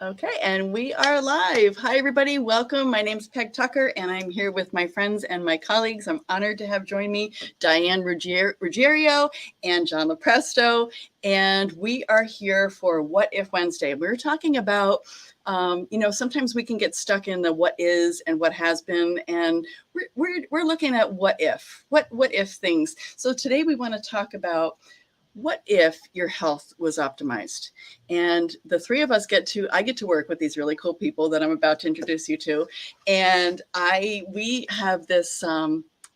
Okay, and we are live. Hi, everybody. Welcome. My name is Peg Tucker, and I'm here with my friends and my colleagues. I'm honored to have joined me Diane Ruggiero and John LoPresto, and we are here for What If Wednesday. We're talking about sometimes we can get stuck in the what is and what has been, and we're looking at what if things. So today we want to talk about what if your health was optimized? And the three of us I get to work with these really cool people that I'm about to introduce you to. And we have this,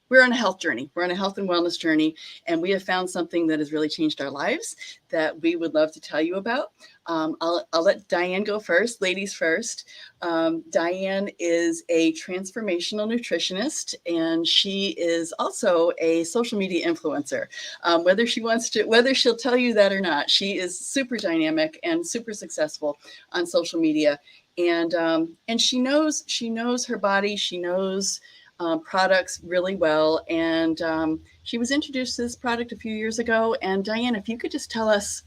we're on a health journey. We're on a health and wellness journey. And we have found something that has really changed our lives that we would love to tell you about. I'll let Diane go first, ladies first. Diane is a transformational nutritionist, and she is also a social media influencer. Whether she'll tell you that or not, she is super dynamic and super successful on social media. And she knows her body. She knows products really well. And she was introduced to this product a few years ago. And Diane, if you could just tell us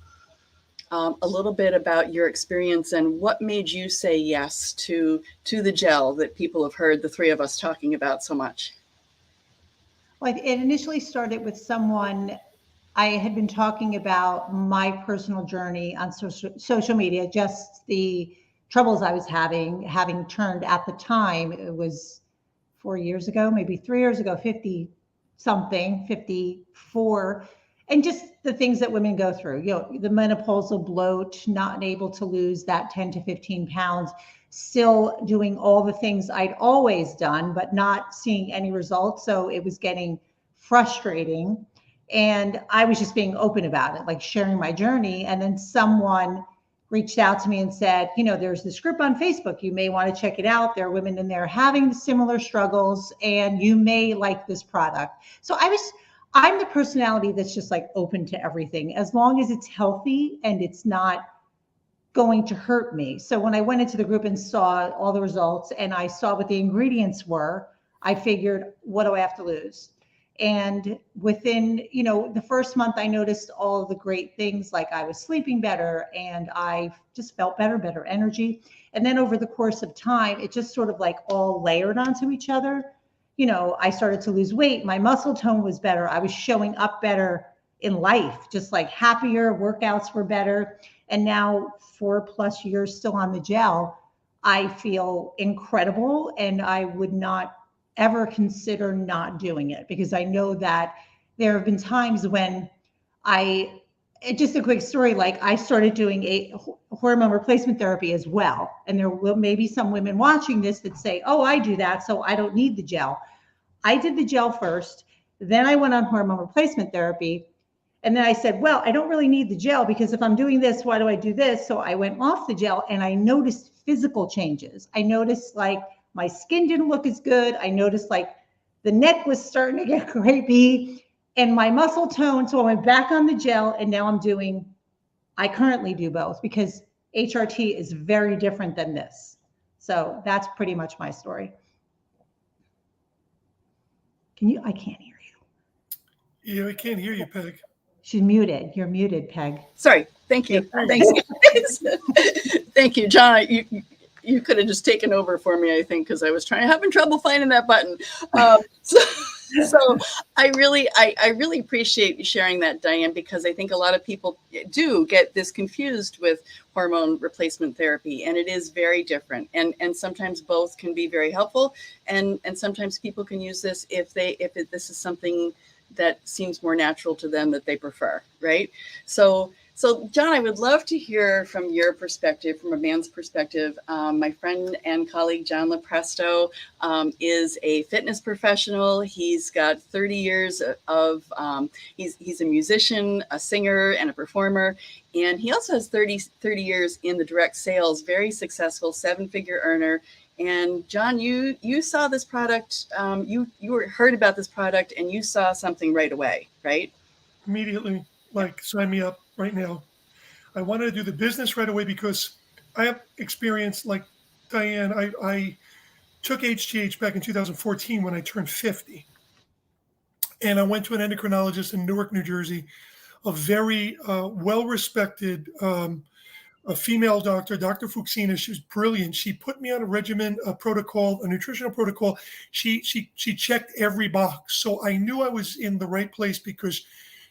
a little bit about your experience and what made you say yes to the gel that people have heard the three of us talking about so much. Well, it initially started with someone. I had been talking about my personal journey on social media, just the troubles I was having turned at the time. It was 4 years ago, maybe 3 years ago, 50 something, 54. And just the things that women go through, the menopausal bloat, not able to lose that 10 to 15 pounds, still doing all the things I'd always done, but not seeing any results. So it was getting frustrating. And I was just being open about it, like sharing my journey. And then someone reached out to me and said, there's this group on Facebook. You may want to check it out. There are women in there having similar struggles, and you may like this product. So I'm the personality that's just like open to everything, as long as it's healthy and it's not going to hurt me. So when I went into the group and saw all the results and I saw what the ingredients were, I figured, what do I have to lose? And within, the first month, I noticed all of the great things, like I was sleeping better and I just felt better energy. And then over the course of time, it just sort of like all layered onto each other. I started to lose weight. My muscle tone was better. I was showing up better in life, just like happier. Workouts were better. And now 4+ years still on the gel, I feel incredible. And I would not ever consider not doing it, because I know that there have been times when just a quick story, like I started doing a hormone replacement therapy as well. And there will maybe some women watching this that say, oh, I do that, so I don't need the gel. I did the gel first, then I went on hormone replacement therapy. And then I said, well, I don't really need the gel, because if I'm doing this, why do I do this? So I went off the gel and I noticed physical changes. I noticed like my skin didn't look as good. I noticed like the neck was starting to get crepey and my muscle tone. So I went back on the gel, and now I currently do both, because HRT is very different than this. So that's pretty much my story. I can't hear you. Yeah, I can't hear you, Peg. She's muted. You're muted, Peg. Sorry. Thank you. Thanks. Thank you, John. You could have just taken over for me, I think, because I was having trouble finding that button. So I really appreciate you sharing that, Diane, because I think a lot of people do get this confused with hormone replacement therapy, and it is very different. And sometimes both can be very helpful, and sometimes people can use this if this is something that seems more natural to them that they prefer, right? So John, I would love to hear from your perspective, from a man's perspective. My friend and colleague, John LoPresto, is a fitness professional. He's got 30 years of, he's a musician, a singer, and a performer. And he also has 30 years in the direct sales, very successful, 7-figure earner. And John, you saw this product, you heard about this product, and you saw something right away, right? Immediately, sign me up right now. I wanted to do the business right away because I have experience like Diane. I took HGH back in 2014 when I turned 50. And I went to an endocrinologist in Newark, New Jersey, a very well-respected a female doctor, Dr. Fuxina. She was brilliant. She put me on a regimen, a protocol, a nutritional protocol. She checked every box. So I knew I was in the right place because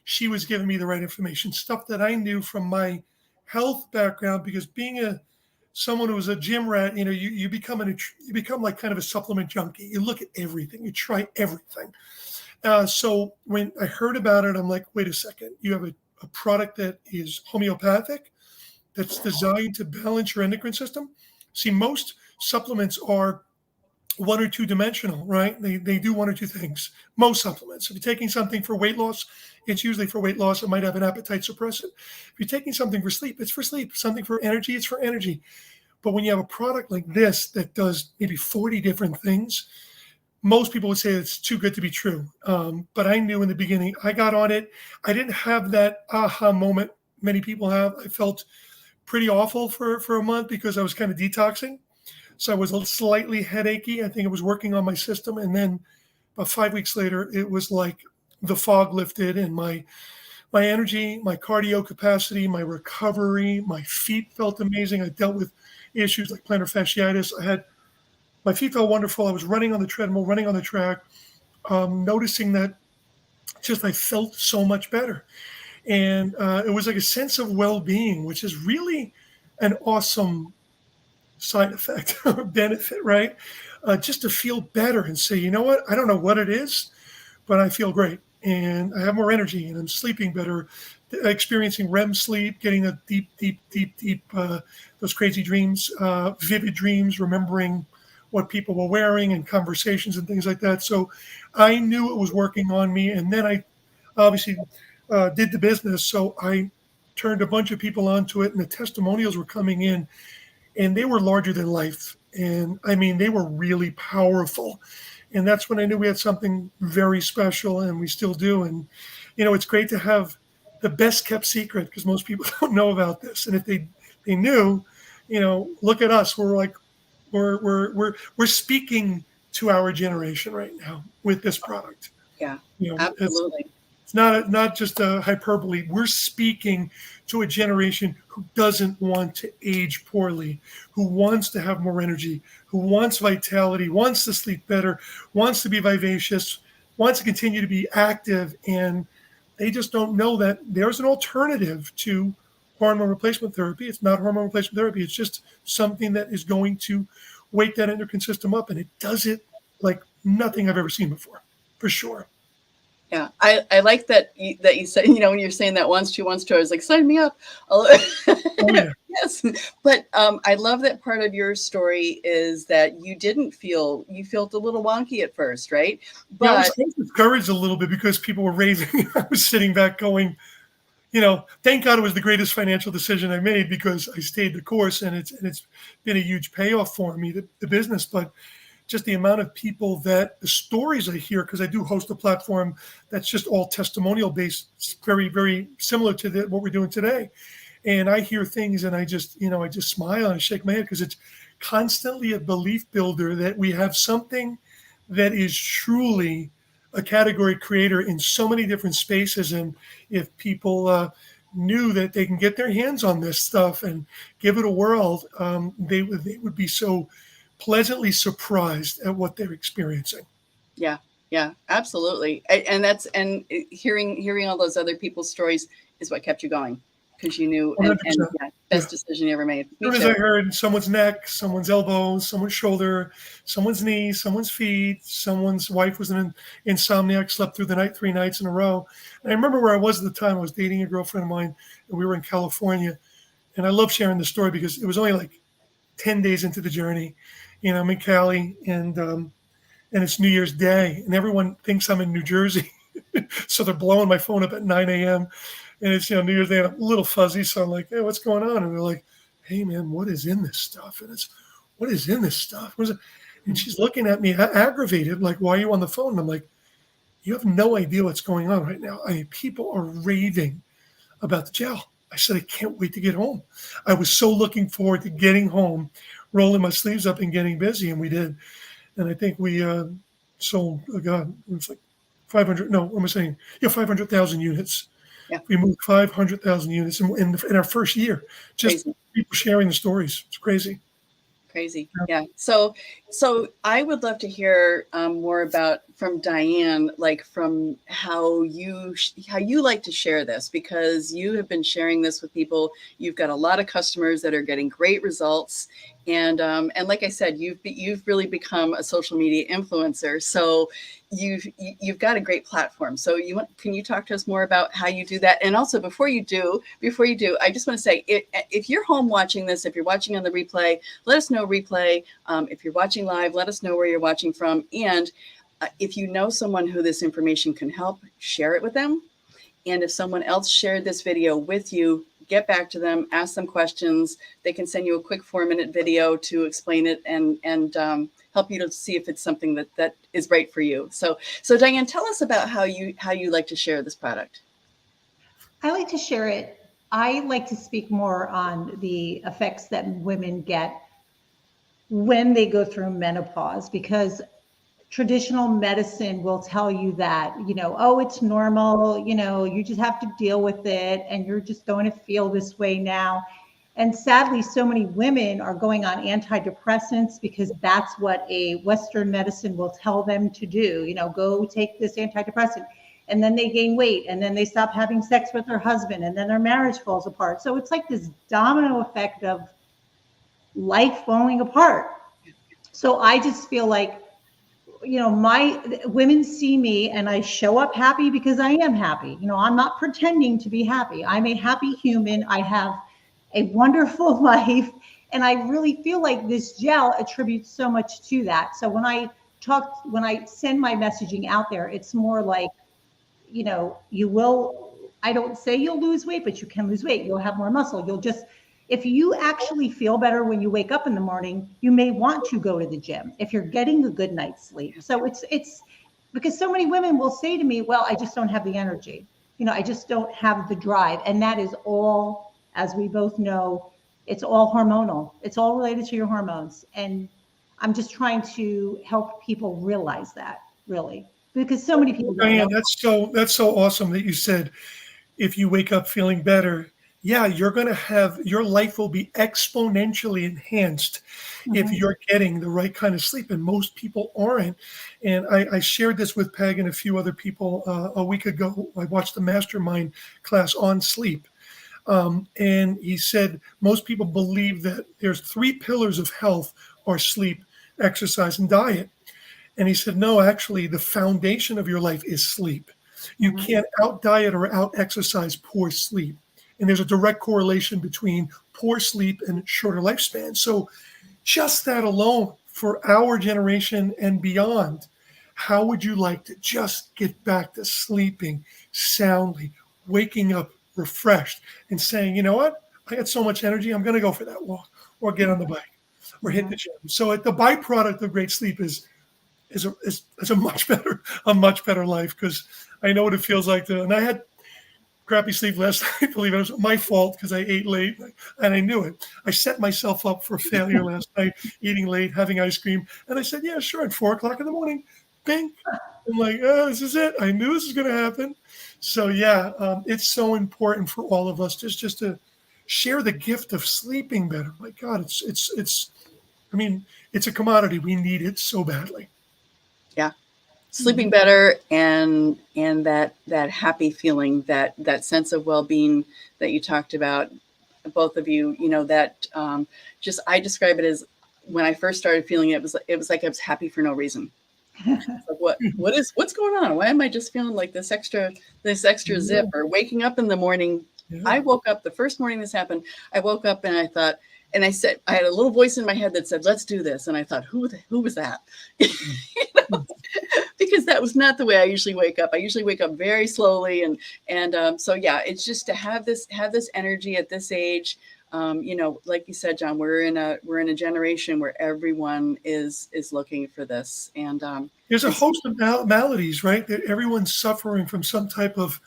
she was giving me the right information, stuff that I knew from my health background, because being someone who was a gym rat, you become like kind of a supplement junkie. You look at everything, you try everything. So when I heard about it, I'm like, wait a second, you have a product that is homeopathic, that's designed to balance your endocrine system. See, most supplements are one or two dimensional, right? They do one or two things. Most supplements. If you're taking something for weight loss, it's usually for weight loss. It might have an appetite suppressant. If you're taking something for sleep, it's for sleep. Something for energy, it's for energy. But when you have a product like this that does maybe 40 different things, most people would say it's too good to be true. But I knew in the beginning, I got on it. I didn't have that aha moment many people have. I felt pretty awful for a month because I was kind of detoxing. So I was slightly headachy. I think it was working on my system. And then about 5 weeks later, it was like the fog lifted, and my energy, my cardio capacity, my recovery, my feet felt amazing. I dealt with issues like plantar fasciitis. My feet felt wonderful. I was running on the treadmill, running on the track, noticing that just I felt so much better. And it was like a sense of well-being, which is really an awesome side effect or benefit, right? Just to feel better and say, you know what? I don't know what it is, but I feel great and I have more energy and I'm sleeping better, experiencing REM sleep, getting a deep, those crazy dreams, vivid dreams, remembering what people were wearing and conversations and things like that. So I knew it was working on me. And then I obviously did the business. So I turned a bunch of people onto it, and the testimonials were coming in, and they were larger than life. And I mean, they were really powerful. And that's when I knew we had something very special, and we still do. And, it's great to have the best kept secret, because most people don't know about this. And if they knew, look at us. We're like, we're speaking to our generation right now with this product. Yeah, absolutely. It's not just a hyperbole. We're speaking to a generation who doesn't want to age poorly, who wants to have more energy, who wants vitality, wants to sleep better, wants to be vivacious, wants to continue to be active. And they just don't know that there's an alternative to hormone replacement therapy. It's not hormone replacement therapy. It's just something that is going to wake that endocrine system up. And it does it like nothing I've ever seen before, for sure. Yeah, I like that you said, when you're saying that wants to, I was like, sign me up. Oh, yeah. Yes. But I love that part of your story is that you felt a little wonky at first, right? But yeah, I was discouraged a little bit because people were raving. I was sitting back going, thank God it was the greatest financial decision I made, because I stayed the course, and it's been a huge payoff for me, the business. But just the amount of people the stories I hear, because I do host a platform that's just all testimonial based, very, very similar to what we're doing today. And I hear things and I just smile and I shake my head, because it's constantly a belief builder that we have something that is truly a category creator in so many different spaces. And if people knew that they can get their hands on this stuff and give it a whirl, they would be so pleasantly surprised at what they're experiencing. Yeah, absolutely. And hearing all those other people's stories is what kept you going, because you knew, and best decision you ever made. As soon as I heard someone's neck, someone's elbow, someone's shoulder, someone's knee, someone's feet, someone's wife was an insomniac, slept through the night 3 nights in a row. And I remember where I was at the time. I was dating a girlfriend of mine, and we were in California. And I love sharing the story because it was only like 10 days into the journey. I'm in Cali, and it's New Year's Day, and everyone thinks I'm in New Jersey. So they're blowing my phone up at 9 a.m. And it's, New Year's Day, and I'm a little fuzzy. So I'm like, hey, what's going on? And they're like, hey, man, what is in this stuff? And it's, what is in this stuff? What is it? And she's looking at me aggravated, like, why are you on the phone? And I'm like, you have no idea what's going on right now. People are raving about the gel. I said, I can't wait to get home. I was so looking forward to getting home, rolling my sleeves up and getting busy. And we did. And I think we sold, it was like 500,000 units. Yeah. We moved 500,000 units in our first year, just people sharing the stories. It's crazy. Crazy. Yeah. So I would love to hear more about from Diane, like from how you like to share this, because you have been sharing this with people. You've got a lot of customers that are getting great results, and like I said, you've really become a social media influencer. So you've got a great platform. So can you talk to us more about how you do that? And also before you do, I just want to say, if you're home watching this, if you're watching on the replay, let us know replay. If you're watching live, let us know where you're watching from. And if you know someone who this information can help, share it with them. And if someone else shared this video with you, get back to them, ask them questions. They can send you a quick 4-minute video to explain it and help you to see if it's something that is right for you. So Diane, tell us about how you like to share this product. I like to share it. I like to speak more on the effects that women get when they go through menopause, because traditional medicine will tell you that, oh, it's normal, you just have to deal with it and you're just going to feel this way now. And sadly, so many women are going on antidepressants because that's what a Western medicine will tell them to do. Go take this antidepressant. And then they gain weight, and then they stop having sex with their husband, and then their marriage falls apart. So it's like this domino effect of life falling apart. So I just feel like, my women see me and I show up happy because I am happy. I'm not pretending to be happy. I'm a happy human. I have a wonderful life. And I really feel like this gel attributes so much to that. So when I send my messaging out there, it's more like, I don't say you'll lose weight, but you can lose weight. You'll have more muscle. If you actually feel better when you wake up in the morning, you may want to go to the gym if you're getting a good night's sleep. So it's because so many women will say to me, well, I just don't have the energy. I just don't have the drive. And that is all, as we both know, it's all hormonal. It's all related to your hormones. And I'm just trying to help people realize that, really, because so many people don't know. That's so awesome that you said, if you wake up feeling better, yeah, you're going to have, your life will be exponentially enhanced if you're getting the right kind of sleep. And most people aren't. And I shared this with Peg and a few other people a week ago. I watched the mastermind class on sleep. And he said, most people believe that there's 3 pillars of health are sleep, exercise, and diet. And he said, no, actually, the foundation of your life is sleep. You can't out diet or out exercise poor sleep. And there's a direct correlation between poor sleep and shorter lifespan. So just that alone, for our generation and beyond, how would you like to just get back to sleeping soundly, waking up refreshed and saying, you know what, I got so much energy, I'm going to go for that walk or get on the bike or hit the gym. So the byproduct of great sleep is a much better life, because I know what it feels like and I had crappy sleep last night. Believe it was my fault because I ate late and I knew it. I set myself up for failure last night, eating late, having ice cream. And I said, yeah, sure. At 4:00 in the morning, bing. I'm like, oh, this is it. I knew this was going to happen. So yeah, it's so important for all of us just to share the gift of sleeping better. My God, it's a commodity. We need it so badly. Yeah. Sleeping better and that happy feeling, that sense of well-being that you talked about, both of you, that I describe it as, when I first started feeling it, it was like I was happy for no reason. Like, what's going on? Why am I just feeling like this extra zip? Or waking up in the morning. Yeah. I woke up the first morning this happened. I woke up and I thought, and I said, I had a little voice in my head that said, let's do this. And I thought, who was that? Because that was not the way I usually wake up. I usually wake up very slowly. So yeah, it's just to have this energy at this age. Like you said, John, we're in a generation where everyone is looking for this. And there's a host of maladies, right? That everyone's suffering from some type of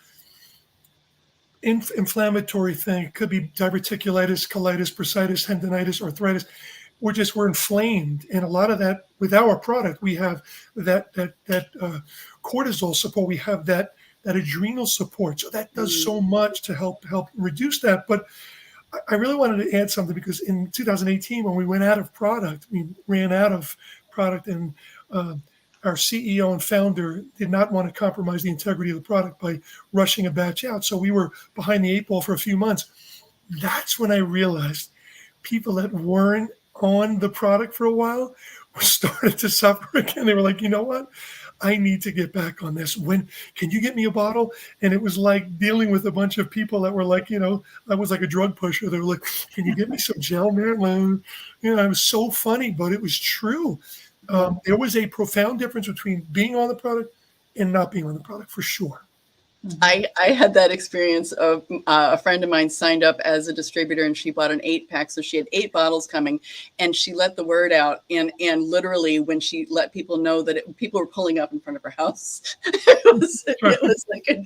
inflammatory thing. It could be diverticulitis, colitis, bursitis, tendinitis, arthritis. We're inflamed, and a lot of that with our product, we have that cortisol support. We have that adrenal support. So that does so much to help reduce that. But I really wanted to add something because in 2018, when we ran out of product, and our CEO and founder did not want to compromise the integrity of the product by rushing a batch out. So we were behind the eight ball for a few months. That's when I realized people that weren't on the product for a while started to suffer again. They were like, you know what? I need to get back on this. When can you get me a bottle? And it was like dealing with a bunch of people that were like, I was like a drug pusher. They were like, can you get me some gel, man? It was so funny, but it was true. There was a profound difference between being on the product and not being on the product, for sure. I had that experience of a friend of mine signed up as a distributor, and she bought an 8-pack. So she had 8 bottles coming, and she let the word out. And literally, when she let people know that people were pulling up in front of her house, it was like a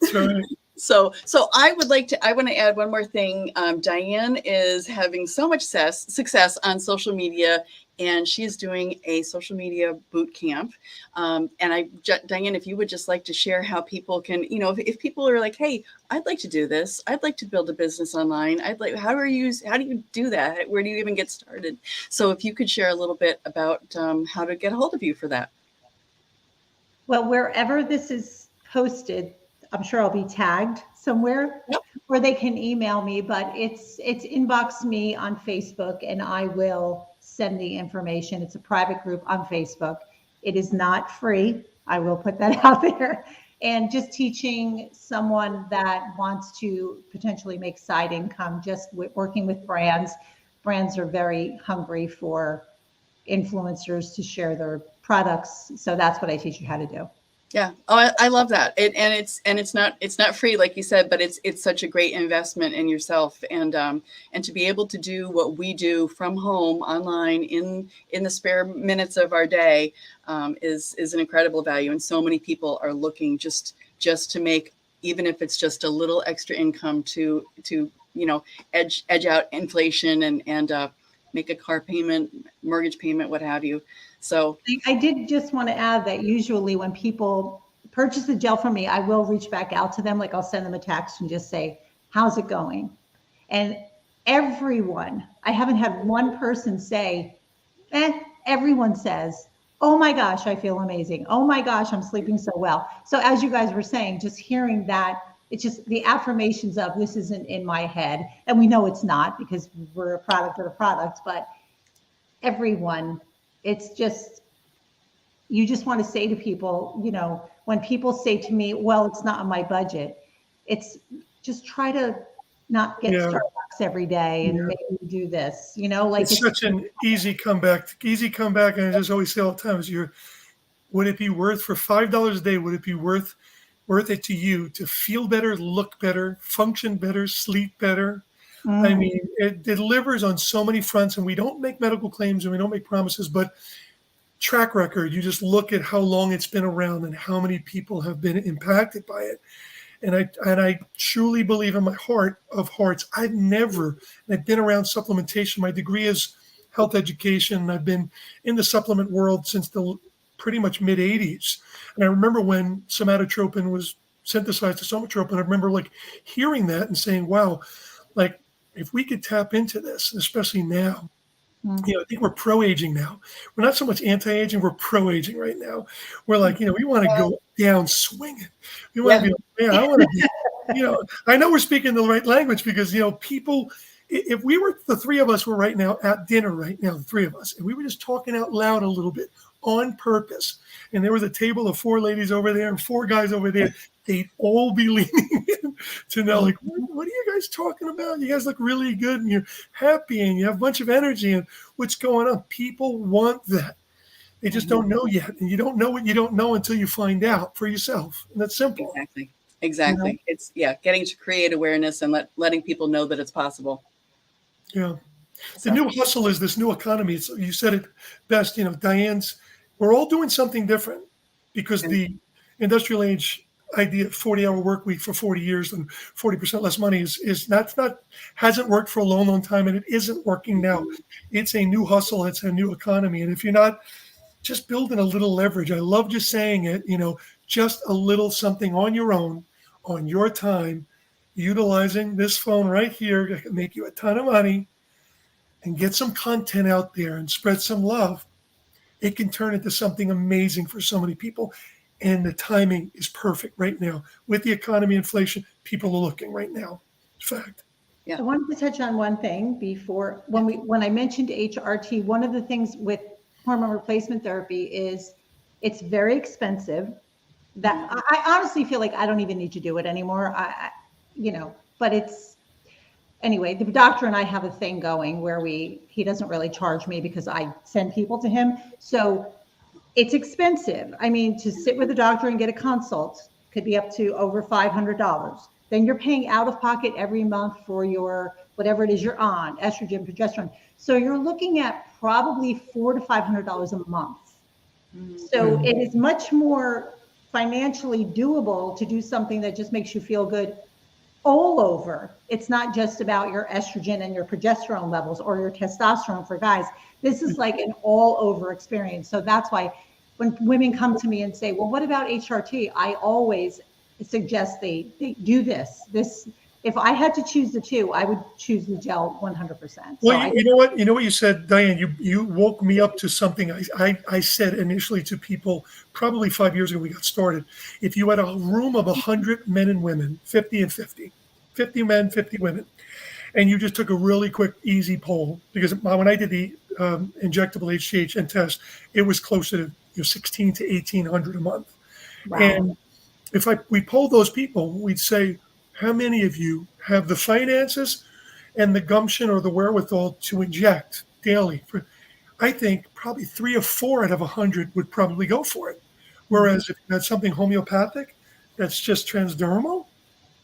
That's right. So I want to add one more thing. Diane is having so much success on social media, and she is doing a social media boot camp. And Diane, if you would just like to share how people can, if people are like, hey, I'd like to do this, I'd like to build a business online. How do you do that? Where do you even get started? So if you could share a little bit about how to get a hold of you for that. Well, wherever this is posted, I'm sure I'll be tagged somewhere. Yep. Or they can email me, but it's inbox me on Facebook and I will send the information. It's a private group on Facebook. It is not free. I will put that out there. And just teaching someone that wants to potentially make side income, just working with brands. Brands are very hungry for influencers to share their products. So that's what I teach you how to do. Yeah. Oh, I love that. It's not free, like you said, but it's such a great investment in yourself, and to be able to do what we do from home online in the spare minutes of our day is an incredible value. And so many people are looking just to make, even if it's just a little extra income to edge out inflation and make a car payment, mortgage payment, what have you. So I did just want to add that usually when people purchase the gel from me, I will reach back out to them. Like I'll send them a text and just say, how's it going? And everyone, I haven't had one person say, everyone says, oh my gosh, I feel amazing. Oh my gosh, I'm sleeping so well. So as you guys were saying, just hearing that, it's just the affirmations of this isn't in my head. And we know it's not because we're a product of a product, but everyone, it's just, you just want to say to people, when people say to me, well, it's not on my budget, it's just try to not get Starbucks every day and maybe do this, it's such an easy comeback. And I just always say all the time is would it be worth for $5 a day? Would it be worth it to you to feel better, look better, function better, sleep better? I mean, it delivers on so many fronts, and we don't make medical claims and we don't make promises, but track record, you just look at how long it's been around and how many people have been impacted by it. And I truly believe in my heart of hearts, I've been around supplementation. My degree is health education. I've been in the supplement world since the pretty much mid 80s. And I remember when somatotropin was synthesized to somatropin, I remember like hearing that and saying, wow, like if we could tap into this, especially now, I think we're pro-aging now. We're not so much anti-aging, we're pro-aging right now. We're like, we want to go down swinging. We want to be like, I want to be, I know we're speaking the right language because, people, if we were, the three of us were right now at dinner right now, the three of us, and we were just talking out loud a little bit on purpose. And there was a table of 4 ladies over there and 4 guys over there. They'd all be leaning in to know, like, what are you guys talking about? You guys look really good and you're happy and you have a bunch of energy and what's going on? People want that. They just don't know yet. And you don't know what you don't know until you find out for yourself. And that's simple. Exactly. It's getting to create awareness and letting people know that it's possible. Yeah. The new hustle is this new economy. You said it best, Diane's, we're all doing something different because the industrial age idea of 40-hour work week for 40 years and 40% less money hasn't worked for a long, long time, and it isn't working now. It's a new hustle. It's a new economy. And if you're not just building a little leverage, I love just saying it, just a little something on your own, on your time, utilizing this phone right here to make you a ton of money and get some content out there and spread some love, it can turn into something amazing for so many people. And the timing is perfect right now. With the economy, inflation, people are looking right now. Fact. I wanted to touch on one thing before when I mentioned HRT. One of the things with hormone replacement therapy is it's very expensive. That I honestly feel like I don't even need to do it anymore. But it's anyway. The doctor and I have a thing going where he doesn't really charge me because I send people to him. So it's expensive. I mean, to sit with a doctor and get a consult could be up to over $500. Then you're paying out of pocket every month for your whatever it is you're on, estrogen, progesterone. So you're looking at probably $400 to $500 a month. So it is much more financially doable to do something that just makes you feel good all over. It's not just about your estrogen and your progesterone levels or your testosterone for guys. This is like an all over experience. So that's why when women come to me and say, well, what about HRT? I always suggest they do this. If I had to choose the two, I would choose the gel 100%. Well, you know what you said, Diane, you woke me up to something I said initially to people probably 5 years ago we got started. If you had a room of 100 men and women, 50 and 50 men, 50 women, and you just took a really quick, easy poll, because when I did the injectable HGH and test, it was closer to 16 to 1,800 a month. Wow. And if we polled those people, we'd say, how many of you have the finances and the gumption or the wherewithal to inject daily? I think probably 3 or 4 out of 100 would probably go for it. Whereas if you had something homeopathic that's just transdermal,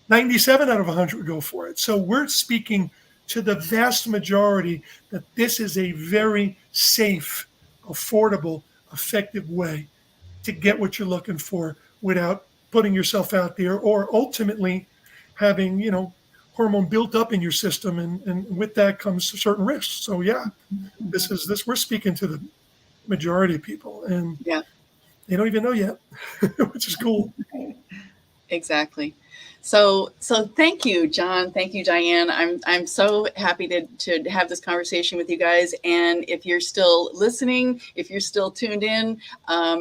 97 out of 100 would go for it. So we're speaking to the vast majority that this is a very safe, affordable, effective way to get what you're looking for without putting yourself out there or ultimately having, hormone built up in your system. And with that comes certain risks. So yeah, we're speaking to the majority of people, and they don't even know yet, which is cool. Exactly. So thank you, John. Thank you, Diane. I'm so happy to have this conversation with you guys. And if you're still listening, if you're still tuned in,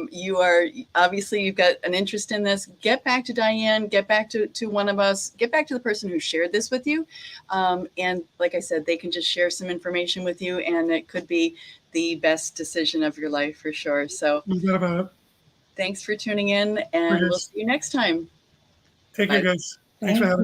you are obviously you've got an interest in this. Get back to Diane. Get back to one of us. Get back to the person who shared this with you. And like I said, they can just share some information with you, and it could be the best decision of your life for sure. So thanks for tuning in, and we'll see you next time. Take care, guys. Thanks for having us.